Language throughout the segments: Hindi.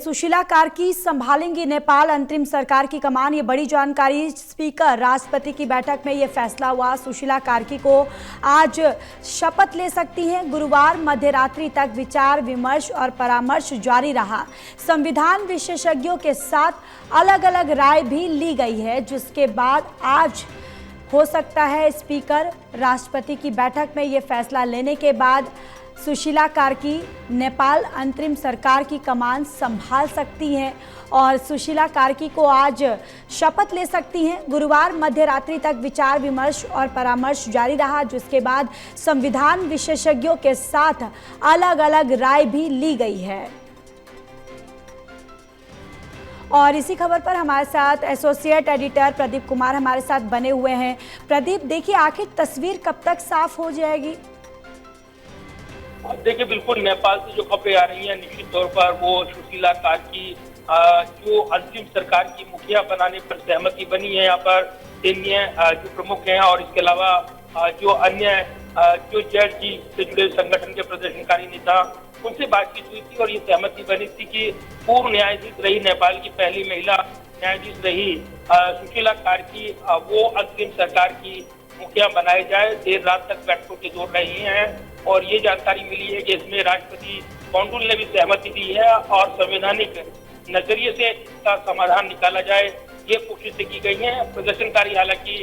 सुशीला कार्की संभालेंगी नेपाल अंतरिम सरकार की कमान। ये बड़ी जानकारी स्पीकर राष्ट्रपति की बैठक में ये फैसला हुआ। सुशीला कार्की को आज शपथ ले सकती हैं। गुरुवार मध्यरात्रि तक विचार विमर्श और परामर्श जारी रहा। संविधान विशेषज्ञों के साथ अलग अलग राय भी ली गई है, जिसके बाद आज हो सकता है स्पीकर राष्ट्रपति की बैठक में ये फैसला लेने के बाद सुशीला कार्की नेपाल अंतरिम सरकार की कमान संभाल सकती हैं और सुशीला कार्की को आज शपथ ले सकती हैं। गुरुवार मध्यरात्रि तक विचार विमर्श और परामर्श जारी रहा, जिसके बाद संविधान विशेषज्ञों के साथ अलग अलग राय भी ली गई है। और इसी खबर पर हमारे साथ एसोसिएट एडिटर प्रदीप कुमार हमारे साथ बने हुए हैं। प्रदीप, देखिए आखिर तस्वीर कब तक साफ हो जाएगी? देखिए, बिल्कुल नेपाल से जो खबरें आ रही हैं निश्चित तौर पर वो सुशीला कार्की जो अंतरिम सरकार की मुखिया बनाने पर सहमति बनी है। यहाँ पर सैन्य जो प्रमुख हैं और इसके अलावा जो अन्य जो जज जी से जुड़े संगठन के प्रदर्शनकारी नेता, उनसे बातचीत हुई थी और ये सहमति बनी थी कि पूर्व न्यायाधीश रही, नेपाल की पहली महिला न्यायाधीश रही सुशीला कार्की वो अंतरिम सरकार की मुखिया बनाए जाए। देर रात तक बैठकों के दौर रही हैं और ये जानकारी मिली है कि इसमें राष्ट्रपति कोंडुल ने भी सहमति दी है और संवैधानिक नजरिए से इसका समाधान निकाला जाए, ये कोशिश की गई है। प्रदर्शनकारी हालांकि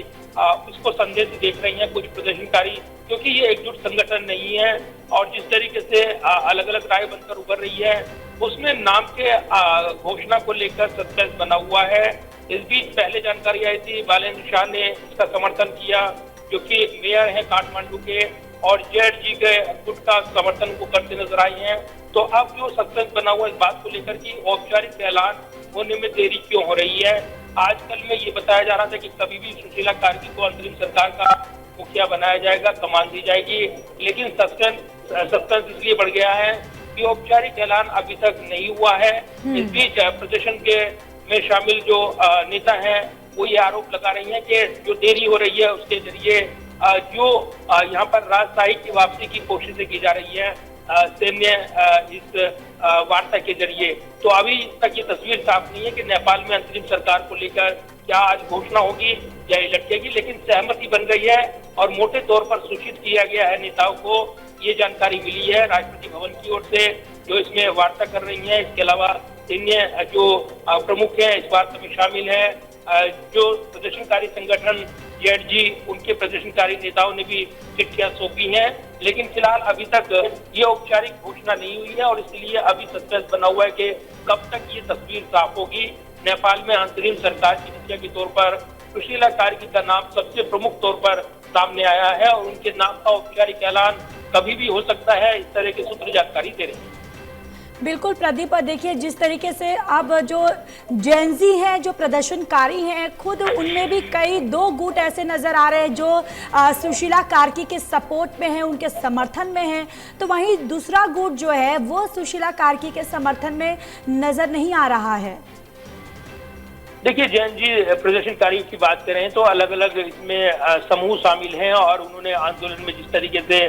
इसको संदेह से देख रही हैं, कुछ प्रदर्शनकारी, क्योंकि ये एकजुट संगठन नहीं है और जिस तरीके से अलग अलग राय बनकर उभर रही है उसमें नाम के घोषणा को लेकर सस्पेंस बना हुआ है। इस बीच पहले जानकारी आई थी, बालेन्द्र शाह ने इसका समर्थन किया, जो कि मेयर है काठमांडू के, और जेड जी के गुट का समर्थन को करते नजर आई हैं। तो अब जो सस्पेंस बना हुआ इस बात को लेकर कि औपचारिक ऐलान होने में देरी क्यों हो रही है। आजकल में ये बताया जा रहा था कि कभी भी सुशीला कार्की को अंतरिम सरकार का मुखिया बनाया जाएगा, कमान दी जाएगी, लेकिन सस्पेंस इसलिए बढ़ गया है कि औपचारिक ऐलान अभी तक नहीं हुआ है। इस बीच प्रदर्शन के में शामिल जो नेता हैं वो ये आरोप लगा रही हैं कि जो देरी हो रही है उसके जरिए जो यहाँ पर राजशाही की वापसी की कोशिशें की जा रही है सैन्य इस वार्ता के जरिए। तो अभी तक ये तस्वीर साफ नहीं है कि नेपाल में अंतरिम सरकार को लेकर क्या आज घोषणा होगी या ये लटकेगी, लेकिन सहमति बन गई है और मोटे तौर पर सूचित किया गया है नेताओं को। ये जानकारी मिली है राष्ट्रपति भवन की ओर से, जो इसमें वार्ता कर रही है। इसके अलावा अन्य जो प्रमुख हैं इस वार्ता में शामिल है, जो प्रदर्शनकारी संगठन जेड जी, उनके प्रदर्शनकारी नेताओं ने भी चिट्ठियां सौंपी हैं, लेकिन फिलहाल अभी तक ये औपचारिक घोषणा नहीं हुई है और इसलिए अभी सस्पेंस बना हुआ है कि कब तक ये तस्वीर साफ होगी। नेपाल में अंतरिम सरकार की मुखिया के तौर पर सुशीला कार्की का नाम सबसे प्रमुख तौर पर सामने आया है और उनके नाम का औपचारिक ऐलान कभी भी हो सकता है, इस तरह के सूत्र जानकारी दे रहे हैं। बिल्कुल प्रदीप, देखिए जिस तरीके से अब जो जेनजी हैं, जो प्रदर्शनकारी हैं, खुद उनमें भी कई दो गुट ऐसे नजर आ रहे हैं जो सुशीला कार्की के सपोर्ट में हैं, उनके समर्थन में हैं, तो वहीं दूसरा गुट जो है वो सुशीला कार्की के समर्थन में नजर नहीं आ रहा है। देखिए, जैन जी प्रदर्शनकारियों की बात करें तो अलग अलग इसमें समूह शामिल हैं और उन्होंने आंदोलन में जिस तरीके से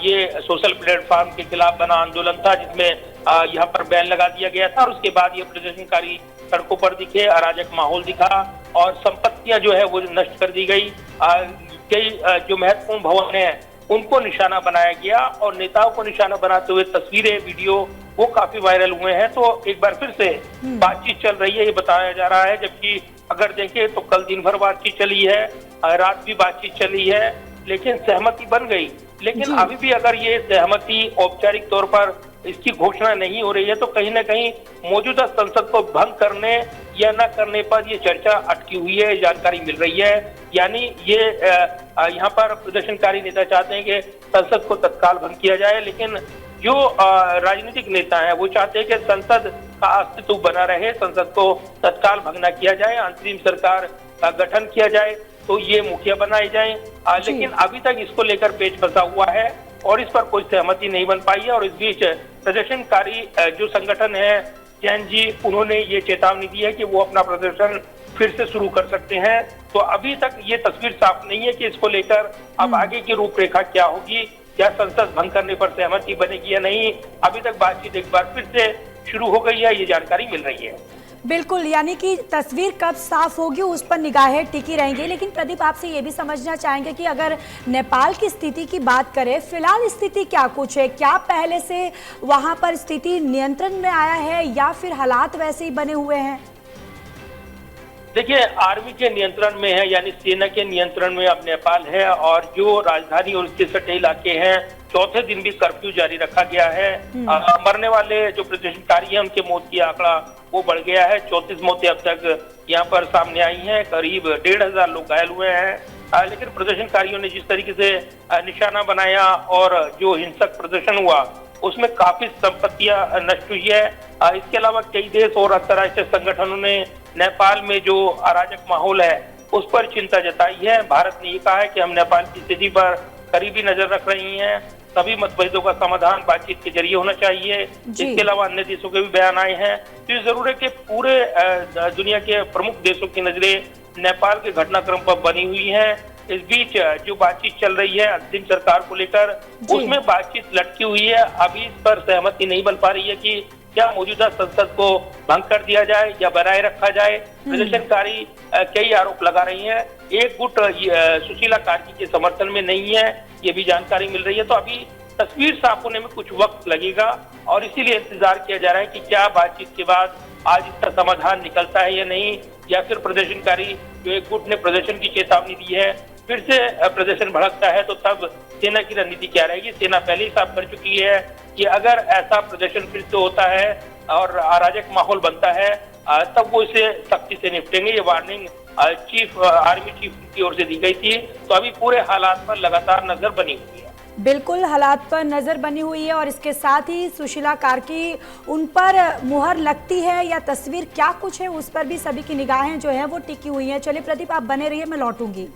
ये सोशल प्लेटफॉर्म के खिलाफ बना आंदोलन था, जिसमें यहाँ पर बैन लगा दिया गया था और उसके बाद ये प्रदर्शनकारी सड़कों पर दिखे, अराजक माहौल दिखा और संपत्तियां जो है वो नष्ट कर दी गई। कई जो महत्वपूर्ण भवन है उनको निशाना बनाया गया और नेताओं को निशाना बनाते हुए तस्वीरें, वीडियो वो काफी वायरल हुए हैं। तो एक बार फिर से बातचीत चल रही है, ये बताया जा रहा है। जबकि अगर देखें तो कल दिन भर बातचीत चली है, रात भी बातचीत चली है, लेकिन सहमति बन गई। लेकिन अभी भी अगर ये सहमति औपचारिक तौर पर इसकी घोषणा नहीं हो रही है तो कहीं ना कहीं मौजूदा संसद को भंग करने या न करने पर ये चर्चा अटकी हुई है, जानकारी मिल रही है। यानी ये यहाँ पर प्रदर्शनकारी नेता चाहते हैं कि संसद को तत्काल भंग किया जाए, लेकिन जो राजनीतिक नेता हैं वो चाहते हैं कि संसद का अस्तित्व बना रहे, संसद को तत्काल भंग न किया जाए, अंतरिम सरकार का गठन किया जाए तो ये मुखिया बनाई जाए। लेकिन अभी तक इसको लेकर पेच फंसा हुआ है और इस पर कोई सहमति नहीं बन पाई है। और इस बीच प्रदर्शनकारी जो संगठन है जैन जी, उन्होंने ये चेतावनी दी है कि वो अपना प्रदर्शन फिर से शुरू कर सकते हैं। तो अभी तक ये तस्वीर साफ नहीं है कि इसको लेकर अब आगे की रूपरेखा क्या होगी। क्या संसद भंग करने पर सहमति बनेगी या नहीं। अभी तक बातचीत एक बार फिर से शुरू हो गई है, ये जानकारी मिल रही है। बिल्कुल, यानी कि तस्वीर कब साफ होगी उस पर निगाहें टिकी रहेंगी। लेकिन प्रदीप, आपसे ये भी समझना चाहेंगे कि अगर नेपाल की स्थिति की बात करें, फिलहाल स्थिति क्या कुछ है? क्या पहले से वहां पर स्थिति नियंत्रण में आया है या फिर हालात वैसे ही बने हुए हैं? देखिए, आर्मी के नियंत्रण में है, यानी सेना के नियंत्रण में अब नेपाल है, और जो राजधानी और उसके सटे इलाके हैं, चौथे दिन भी कर्फ्यू जारी रखा गया है। मरने वाले जो प्रदर्शनकारी हैं उनके मौत की आंकड़ा वो बढ़ गया है। 34 मौतें अब तक यहाँ पर सामने आई हैं, करीब 1,500 लोग घायल हुए हैं। लेकिन प्रदर्शनकारियों ने जिस तरीके से निशाना बनाया और जो हिंसक प्रदर्शन हुआ उसमें काफी संपत्तियां नष्ट हुई है। इसके अलावा कई देश और अंतर्राष्ट्रीय संगठनों ने नेपाल में जो अराजक माहौल है उस पर चिंता जताई है। भारत ने ये कहा है कि हम नेपाल की स्थिति पर करीबी नजर रख रही हैं, सभी मतभेदों का समाधान बातचीत के जरिए होना चाहिए। इसके अलावा अन्य देशों के भी बयान आए हैं। तो ये जरूर है कि पूरे दुनिया के प्रमुख देशों की नजरें नेपाल के घटनाक्रम पर बनी हुई है। इस बीच जो बातचीत चल रही है अंतिम सरकार को लेकर, उसमें बातचीत लटकी हुई है। अभी इस पर सहमति नहीं बन पा रही है कि क्या मौजूदा संसद को भंग कर दिया जाए या बनाए रखा जाए। प्रदर्शनकारी कई आरोप लगा रही हैं। एक गुट सुशीला कार्की के समर्थन में नहीं है, ये भी जानकारी मिल रही है। तो अभी तस्वीर साफ होने में कुछ वक्त लगेगा और इसीलिए इंतजार किया जा रहा है कि क्या बातचीत के बाद आज इसका समाधान निकलता है या नहीं, या फिर प्रदर्शनकारी जो एक गुट ने प्रदर्शन की चेतावनी दी है फिर से प्रदर्शन भड़कता है, तो तब सेना की रणनीति क्या रहेगी। सेना पहले ही साफ कर चुकी है कि अगर ऐसा प्रदर्शन फिर से होता है और अराजक माहौल बनता है तब वो इसे सख्ती से निपटेंगे। ये वार्निंग आर्मी चीफ की ओर से दी गई थी। तो अभी पूरे हालात पर लगातार नजर बनी हुई है। बिल्कुल, हालात पर नजर बनी हुई है और इसके साथ ही सुशीला कार्की, उन पर मुहर लगती है या तस्वीर क्या कुछ है उस पर भी सभी की निगाहें जो है वो टिकी हुई हैं। चलिए प्रदीप, आप बने रहिए, मैं लौटूंगी।